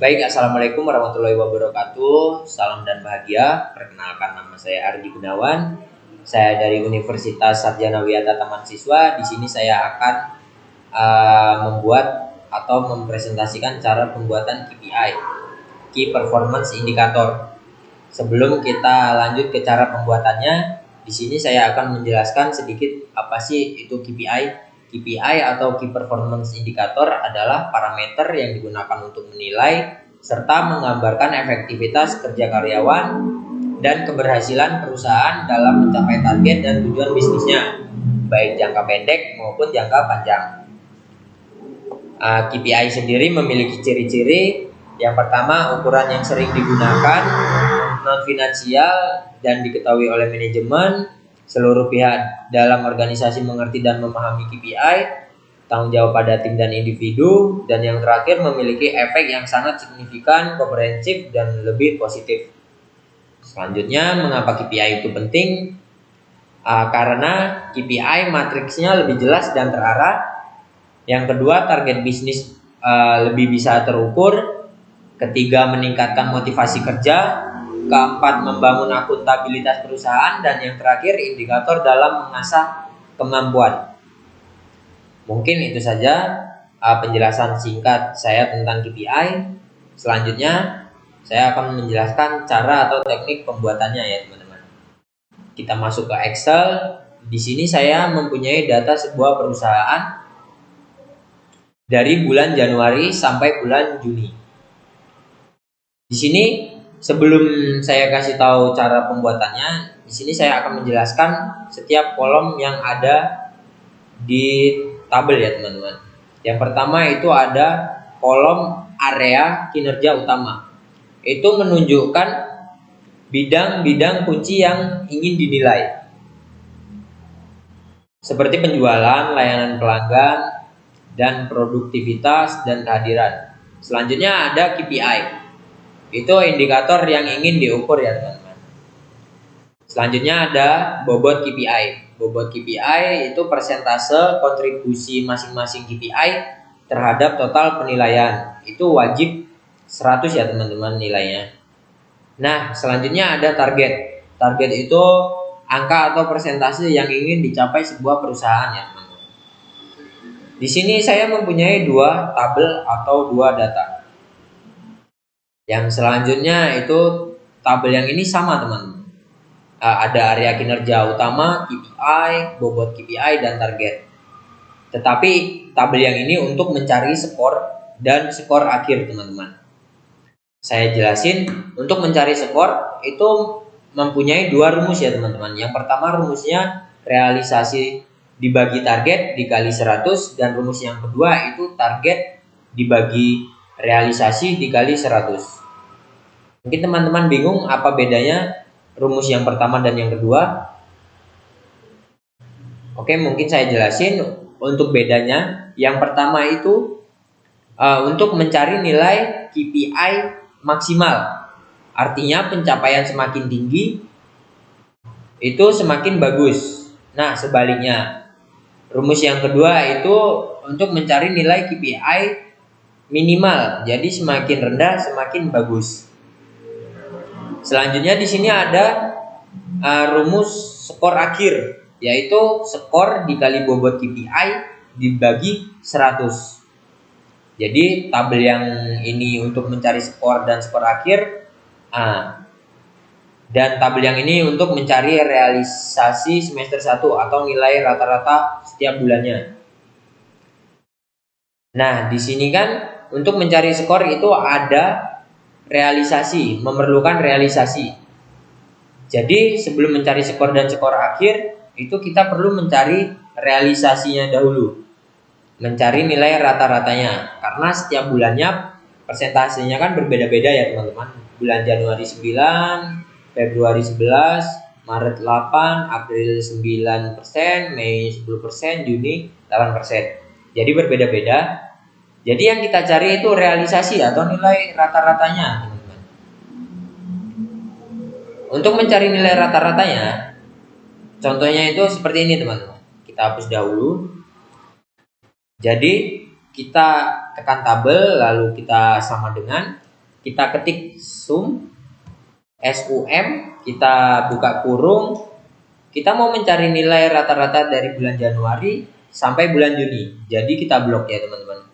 Baik, Assalamualaikum warahmatullahi wabarakatuh. Salam dan bahagia. Perkenalkan, nama saya Ardi Gunawan. Saya dari Universitas Sarjana Wiyata Taman Siswa. Di sini saya akan membuat atau mempresentasikan cara pembuatan KPI, Key Performance Indicator. Sebelum kita lanjut ke cara pembuatannya, di sini saya akan menjelaskan sedikit apa sih itu KPI. KPI atau Key Performance Indicator adalah parameter yang digunakan untuk menilai serta menggambarkan efektivitas kerja karyawan dan keberhasilan perusahaan dalam mencapai target dan tujuan bisnisnya, baik jangka pendek maupun jangka panjang. KPI sendiri memiliki ciri-ciri. Yang pertama, ukuran yang sering digunakan, non-finansial dan diketahui oleh manajemen. Seluruh pihak dalam organisasi mengerti dan memahami KPI, tanggung jawab pada tim dan individu, dan yang terakhir memiliki efek yang sangat signifikan, komprehensif, dan lebih positif. Selanjutnya, mengapa KPI itu penting? Karena KPI matriksnya lebih jelas dan terarah. Yang kedua, target bisnis lebih bisa terukur. Ketiga, meningkatkan motivasi kerja. Keempat, membangun akuntabilitas perusahaan. Dan yang terakhir, indikator dalam mengasah kemampuan. Mungkin itu saja penjelasan singkat saya tentang KPI. Selanjutnya, saya akan menjelaskan cara atau teknik pembuatannya ya teman-teman. Kita masuk ke Excel. Di sini saya mempunyai data sebuah perusahaan dari bulan Januari sampai bulan Juni. Di sini sebelum saya kasih tahu cara pembuatannya, di sini saya akan menjelaskan setiap kolom yang ada di tabel ya teman-teman. Yang pertama itu ada kolom area kinerja utama. Itu menunjukkan bidang-bidang kunci yang ingin dinilai, seperti penjualan, layanan pelanggan, dan produktivitas dan kehadiran. Selanjutnya ada KPI. Itu indikator yang ingin diukur ya teman-teman. Selanjutnya ada bobot KPI. Bobot KPI itu persentase kontribusi masing-masing KPI terhadap total penilaian. Itu wajib 100 ya teman-teman nilainya. Nah, selanjutnya ada target. Target itu angka atau persentase yang ingin dicapai sebuah perusahaan ya teman-teman. Di sini saya mempunyai dua tabel atau dua data. Yang selanjutnya itu tabel yang ini sama teman-teman. Ada area kinerja utama, KPI, bobot KPI, dan target. Tetapi tabel yang ini untuk mencari skor dan skor akhir teman-teman. Saya jelasin, untuk mencari skor itu mempunyai dua rumus ya teman-teman. Yang pertama rumusnya realisasi dibagi target dikali 100, dan rumus yang kedua itu target dibagi realisasi dikali 100. Mungkin teman-teman bingung apa bedanya rumus yang pertama dan yang kedua. Oke, mungkin saya jelasin untuk bedanya. Yang pertama itu untuk mencari nilai KPI maksimal. Artinya pencapaian semakin tinggi itu semakin bagus. Nah, sebaliknya rumus yang kedua itu untuk mencari nilai KPI minimal. Jadi semakin rendah semakin bagus. Selanjutnya di sini ada rumus skor akhir, yaitu skor dikali bobot KPI dibagi 100. Jadi tabel yang ini untuk mencari skor dan skor akhir, dan tabel yang ini untuk mencari realisasi semester 1 atau nilai rata-rata setiap bulannya. Nah, di sini kan untuk mencari skor itu ada realisasi, memerlukan realisasi. Jadi sebelum mencari skor dan skor akhir, itu kita perlu mencari realisasinya dahulu, mencari nilai rata-ratanya. Karena setiap bulannya persentasenya kan berbeda-beda ya teman-teman. Bulan Januari 9, Februari 11, Maret 8, April 9%, Mei 10%, Juni 8%. Jadi berbeda-beda. Jadi yang kita cari itu realisasi atau nilai rata-ratanya, teman-teman. Untuk mencari nilai rata-ratanya, contohnya itu seperti ini, teman-teman. Kita hapus dahulu. Jadi kita tekan tabel lalu kita sama dengan kita ketik sum, kita buka kurung, kita mau mencari nilai rata-rata dari bulan Januari sampai bulan Juni. Jadi kita blok ya teman-teman.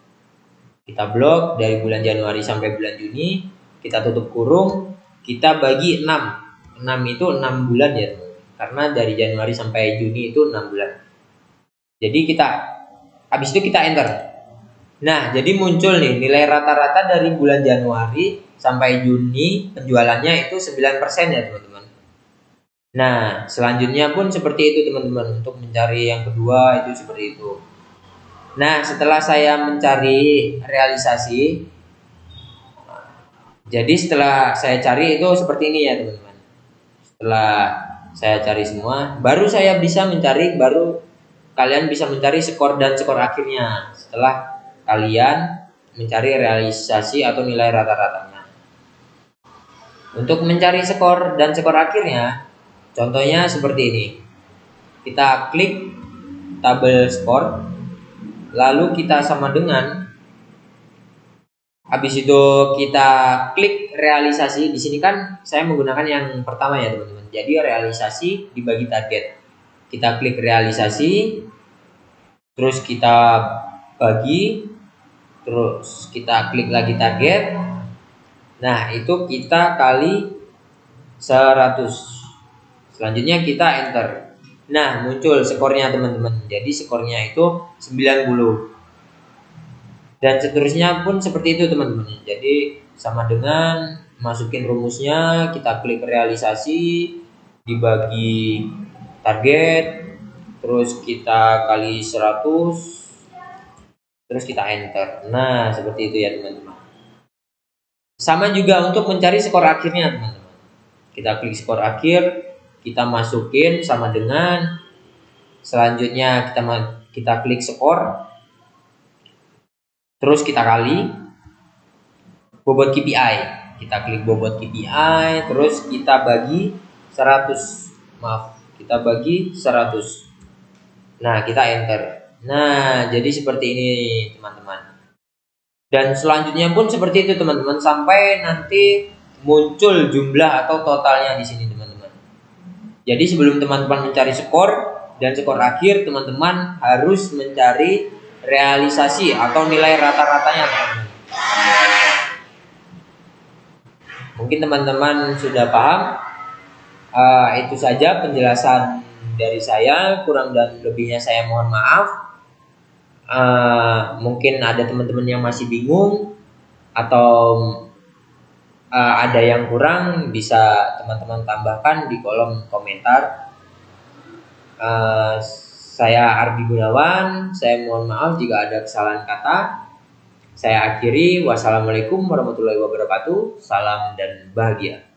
Kita blok dari bulan Januari sampai bulan Juni, kita tutup kurung, kita bagi 6. 6 itu 6 bulan ya teman-teman. Karena dari Januari sampai Juni itu 6 bulan. Jadi habis itu kita enter. Nah, jadi muncul nih nilai rata-rata dari bulan Januari sampai Juni penjualannya itu 9% ya teman-teman. Nah, selanjutnya pun seperti itu teman-teman. Untuk mencari yang kedua itu seperti itu. Nah, setelah saya mencari realisasi, jadi setelah saya cari itu seperti ini ya teman-teman. Setelah saya cari semua, baru saya bisa mencari, baru kalian bisa mencari skor dan skor akhirnya. Setelah kalian mencari realisasi atau nilai rata-ratanya. Untuk mencari skor dan skor akhirnya, contohnya seperti ini. Kita klik tabel skor, lalu kita sama dengan, habis itu kita klik realisasi. Di sini kan saya menggunakan yang pertama ya teman-teman. Jadi realisasi dibagi target. Kita klik realisasi, terus kita bagi, terus kita klik lagi target. Nah, itu kita kali 100. Selanjutnya kita enter. Nah, muncul skornya teman-teman. Jadi skornya itu 90. Dan seterusnya pun seperti itu teman-teman. Jadi sama dengan masukin rumusnya, kita klik realisasi, dibagi target, terus kita kali 100, terus kita enter. Nah, seperti itu ya teman-teman. Sama juga untuk mencari skor akhirnya teman-teman. Kita klik skor akhir, kita masukin sama dengan, selanjutnya kita klik skor, terus kita kali bobot KPI. Kita klik bobot KPI, terus kita bagi 100. Kita bagi 100. Nah, kita enter. Nah, jadi seperti ini teman-teman. Dan selanjutnya pun seperti itu teman-teman, sampai nanti muncul jumlah atau totalnya di sini teman-teman. Jadi sebelum teman-teman mencari skor dan skor akhir, teman-teman harus mencari realisasi atau nilai rata-ratanya teman-teman. Mungkin teman-teman sudah paham. Itu saja penjelasan dari saya, kurang dan lebihnya saya mohon maaf. Mungkin ada teman-teman yang masih bingung atau ada yang kurang, bisa teman-teman tambahkan di kolom komentar. Saya Ardi Gunawan, saya mohon maaf jika ada kesalahan kata. Saya akhiri, wassalamualaikum warahmatullahi wabarakatuh. Salam dan bahagia.